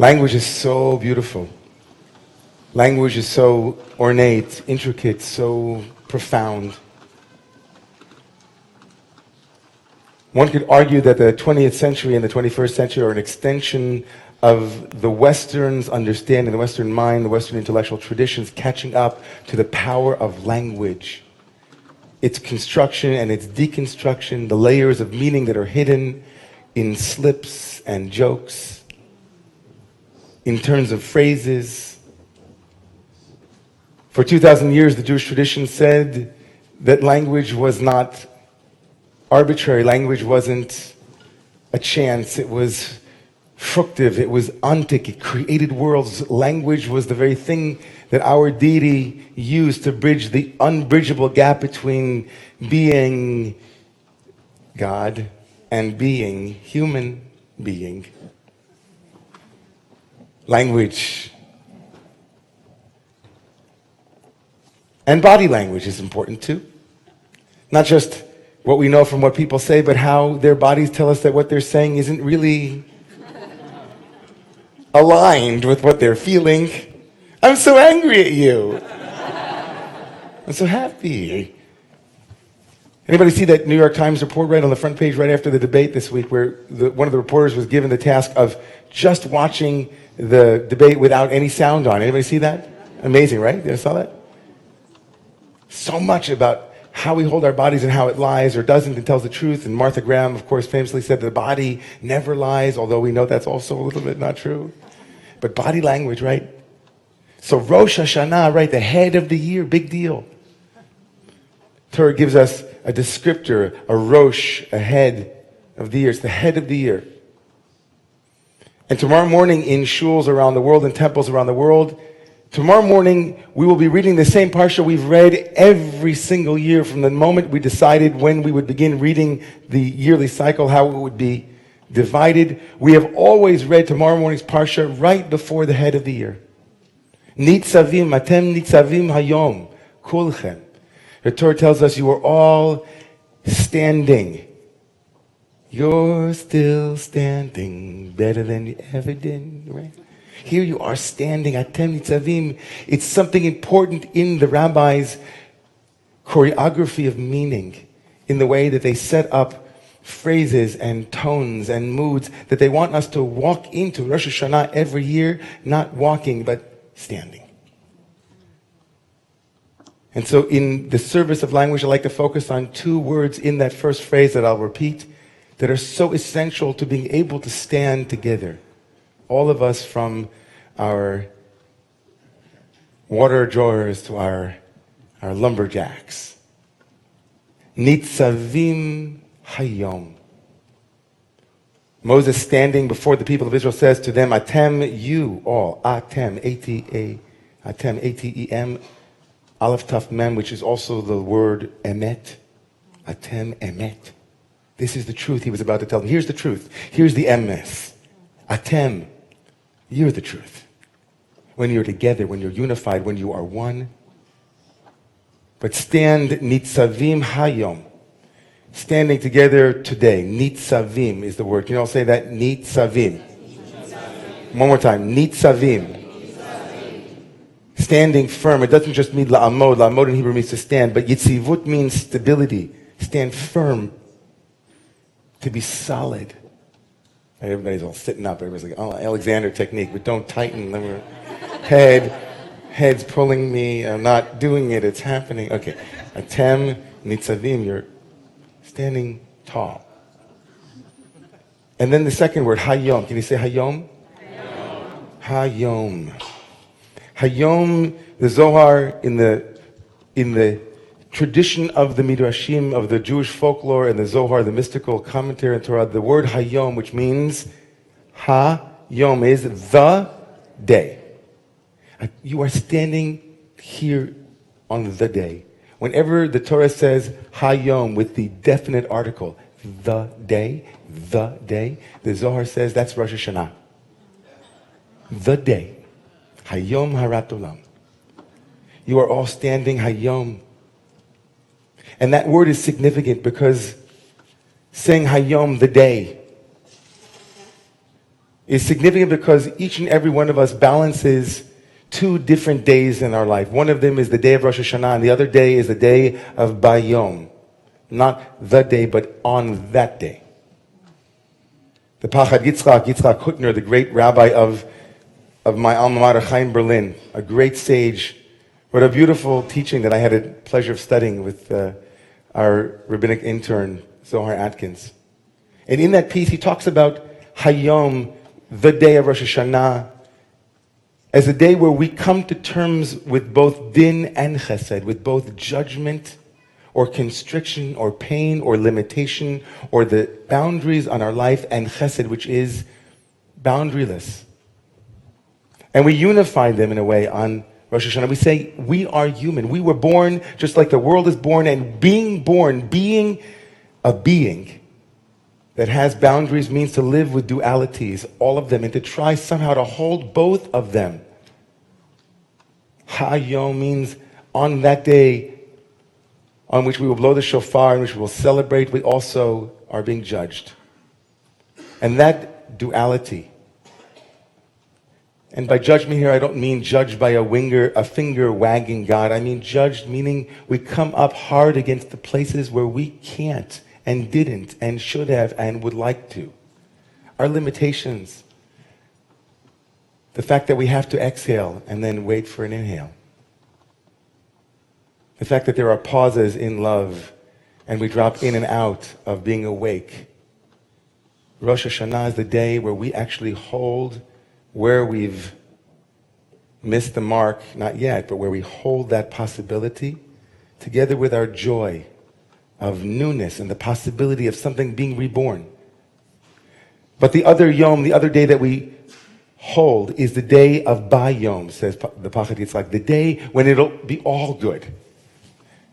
Language is so beautiful. Language is so ornate, intricate, so profound. One could argue that the 20th century and the 21st century are an extension of the Western's understanding, the Western mind, the Western intellectual traditions catching up to the power of language. Its construction and its deconstruction, the layers of meaning that are hidden in slips and jokes, in terms of phrases. For 2,000 years, the Jewish tradition said that language was not arbitrary. Language wasn't a chance. It was fructive. It was ontic. It created worlds. Language was the very thing that our deity used to bridge the unbridgeable gap between being God and being human being. Language and body language is important too. Not just what we know from what people say, but how their bodies tell us that what they're saying isn't really aligned with what they're feeling. I'm so angry at you. I'm so happy. Anybody see that New York Times report right on the front page right after the debate this week where one of the reporters was given the task of just watching the debate without any sound on? Anybody see that? Amazing, right? You saw that? So much about how we hold our bodies and how it lies or doesn't and tells the truth. And Martha Graham, of course, famously said the body never lies, although we know that's also a little bit not true. But body language, right? So Rosh Hashanah, right, the head of the year, big deal. Torah gives us a descriptor, a Rosh, a head of the year. It's the head of the year. And tomorrow morning in shuls around the world, in temples around the world, tomorrow morning we will be reading the same parsha we've read every single year from the moment we decided when we would begin reading the yearly cycle, how it would be divided. We have always read tomorrow morning's parsha right before the head of the year. Nitzavim, atem nitzavim hayom, kulchem. The Torah tells us you are all standing. You're still standing better than you ever did, right? Here you are standing, atem nitzavim. It's something important in the rabbis' choreography of meaning, in the way that they set up phrases and tones and moods that they want us to walk into Rosh Hashanah every year, not walking, but standing. And so in the service of language, I like to focus on two words in that first phrase that I'll repeat that are so essential to being able to stand together. All of us, from our water drawers to our lumberjacks. Nitzavim hayom. Moses, standing before the people of Israel, says to them, Atem, you all, Atem, A-T-A, Atem, A-T-E-M, Aleph Taf Mem, which is also the word emet. Atem emet. This is the truth he was about to tell them. Here's the truth. Here's the emes. Atem, you're the truth. When you're together, when you're unified, when you are one. But stand nitzavim hayom. Standing together today. Nitzavim is the word. Can you all say that? Nitzavim. One more time. Nitzavim. Standing firm. It doesn't just mean la'amod. La'amod in Hebrew means to stand. But yitzivut means stability. Stand firm. To be solid. Everybody's all sitting up. Everybody's like, oh, Alexander technique. But don't tighten. Head's pulling me. I'm not doing it. It's happening. Okay. Atem nitzavim. You're standing tall. And then the second word, hayom. Can you say hayom? Hayom. Hayom, the Zohar, in the tradition of the Midrashim, of the Jewish folklore, and the Zohar, the mystical commentary in Torah, the word hayom, which means hayom, is the day. You are standing here on the day. Whenever the Torah says hayom with the definite article, the day, the Zohar says that's Rosh Hashanah. The day. Hayom harat olam. You are all standing hayom. And that word is significant because saying hayom, the day, is significant because each and every one of us balances two different days in our life. One of them is the day of Rosh Hashanah, and the other day is the day of Bayom. Not the day, but on that day. The Pachad Yitzchak Hutner, the great rabbi of my alma mater, Chaim Berlin, a great sage, wrote a beautiful teaching that I had the pleasure of studying with our rabbinic intern, Zohar Atkins. And in that piece, he talks about Hayom, the day of Rosh Hashanah, as a day where we come to terms with both din and chesed, with both judgment or constriction or pain or limitation or the boundaries on our life, and chesed, which is boundaryless. And we unify them in a way on Rosh Hashanah. We say, we are human. We were born just like the world is born, and being born, being a being that has boundaries, means to live with dualities, all of them, and to try somehow to hold both of them. Hayom means on that day on which we will blow the shofar, in which we will celebrate, we also are being judged. And that duality, and by judgment here, I don't mean judged by a finger wagging God. I mean judged meaning we come up hard against the places where we can't and didn't and should have and would like to. Our limitations. The fact that we have to exhale and then wait for an inhale. The fact that there are pauses in love and we drop in and out of being awake. Rosh Hashanah is the day where we actually hold where we've missed the mark, not yet, but where we hold that possibility together with our joy of newness and the possibility of something being reborn. But the other Yom, the other day that we hold, is the day of Bayom, says the Pachad Yitzchak, the day when it'll be all good.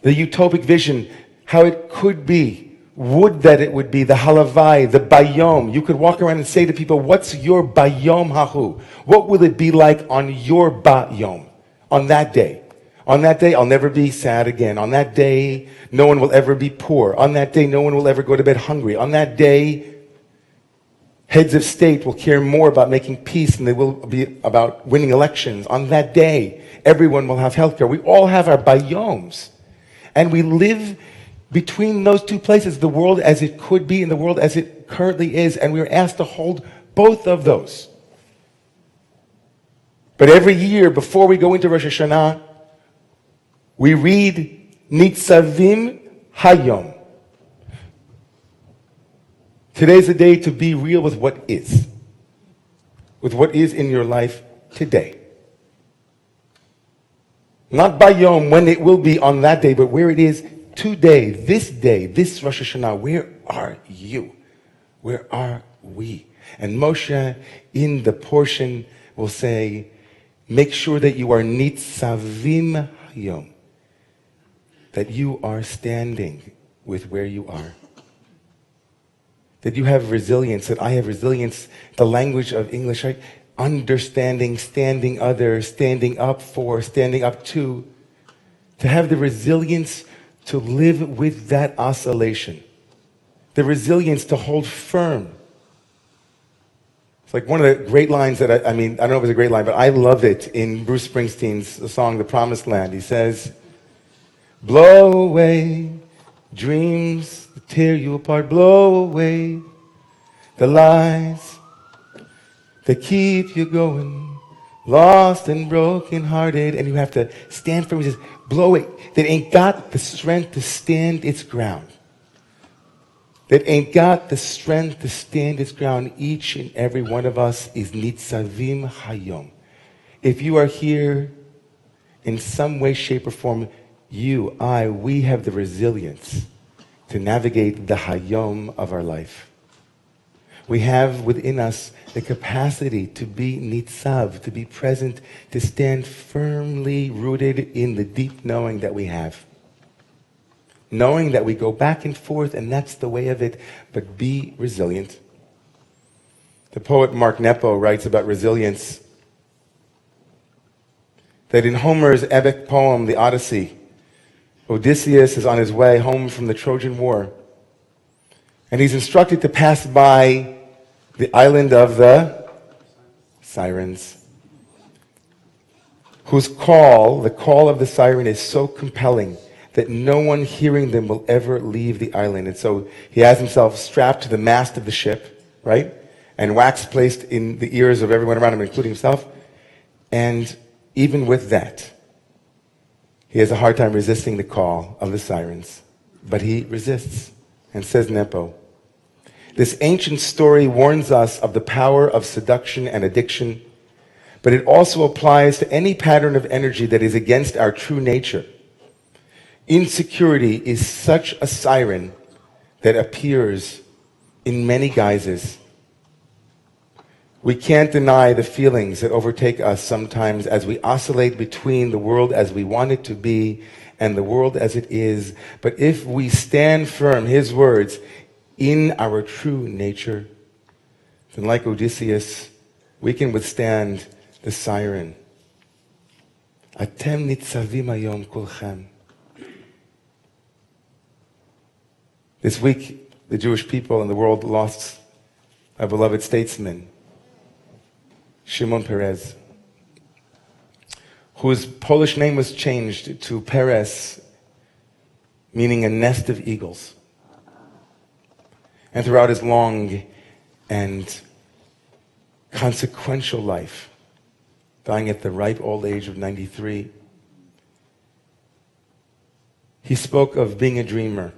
The utopic vision, how it could be, would that it would be, the halavai, the bayom. You could walk around and say to people, what's your bayom hahu? What will it be like on your bayom, on that day? On that day, I'll never be sad again. On that day, no one will ever be poor. On that day, no one will ever go to bed hungry. On that day, heads of state will care more about making peace than they will be about winning elections. On that day, everyone will have health care. We all have our bayoms. And we live between those two places, the world as it could be and the world as it currently is, and we are asked to hold both of those. But every year, before we go into Rosh Hashanah, we read Nitzavim Hayom. Today's the day to be real with what is in your life today. Not Bayom, when it will be on that day, but where it is today, this Rosh Hashanah. Where are you? Where are we? And Moshe, in the portion, will say, make sure that you are nitzavim hayom, that you are standing with where you are, that you have resilience, that I have resilience, the language of English, right? Understanding, standing other, standing up for, standing up to have the resilience to live with that oscillation, the resilience to hold firm. It's like one of the great lines that I don't know if it's a great line, but I love it in Bruce Springsteen's song, The Promised Land. He says, blow away dreams that tear you apart, blow away the lies that keep you going, lost and broken-hearted, and you have to stand firm. He says, blow it. That ain't got the strength to stand its ground. That ain't got the strength to stand its ground. Each and every one of us is nitzavim hayom. If you are here in some way, shape, or form, we have the resilience to navigate the hayom of our life. We have within us the capacity to be nitzav, to be present, to stand firmly rooted in the deep knowing that we have. Knowing that we go back and forth, and that's the way of it, but be resilient. The poet Mark Nepo writes about resilience, that in Homer's epic poem, The Odyssey, Odysseus is on his way home from the Trojan War, and he's instructed to pass by the island of the sirens, whose call, the call of the siren, is so compelling that no one hearing them will ever leave the island. And so he has himself strapped to the mast of the ship, right? And wax placed in the ears of everyone around him, including himself. And even with that, he has a hard time resisting the call of the sirens. But he resists. And says Nepo, this ancient story warns us of the power of seduction and addiction, but it also applies to any pattern of energy that is against our true nature. Insecurity is such a siren that appears in many guises. We can't deny the feelings that overtake us sometimes as we oscillate between the world as we want it to be and the world as it is. But if we stand firm, his words, in our true nature, then like Odysseus, we can withstand the siren. Atem nitzavim hayom kulchem. This week, the Jewish people and the world lost a beloved statesman, Shimon Peres, whose Polish name was changed to Peres, meaning a nest of eagles. And throughout his long and consequential life, dying at the ripe old age of 93, he spoke of being a dreamer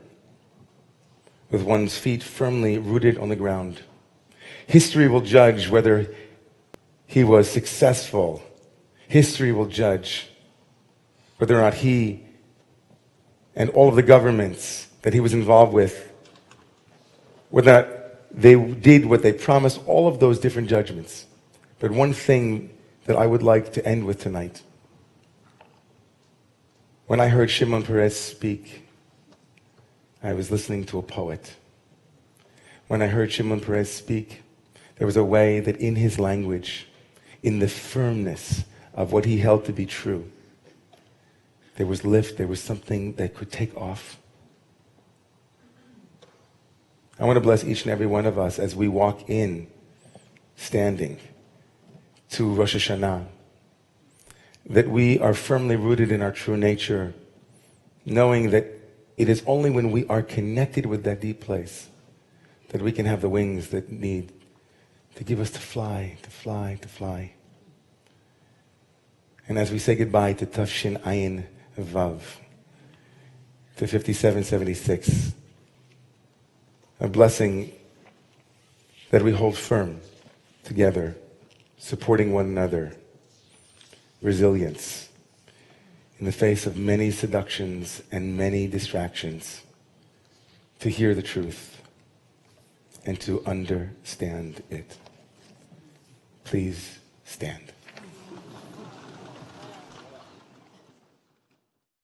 with one's feet firmly rooted on the ground. History will judge whether he was successful. History will judge whether or not he and all of the governments that he was involved with, whether or not they did what they promised, all of those different judgments. But one thing that I would like to end with tonight. When I heard Shimon Peres speak, I was listening to a poet. When I heard Shimon Peres speak, there was a way that in his language, in the firmness of what he held to be true, there was lift, there was something that could take off. I want to bless each and every one of us as we walk in, standing, to Rosh Hashanah, that we are firmly rooted in our true nature, knowing that it is only when we are connected with that deep place that we can have the wings that need to give us to fly, to fly, to fly. And as we say goodbye to Tafshin Ayin Vav, to 5776, a blessing that we hold firm together, supporting one another, resilience in the face of many seductions and many distractions, to hear the truth and to understand it. Please stand.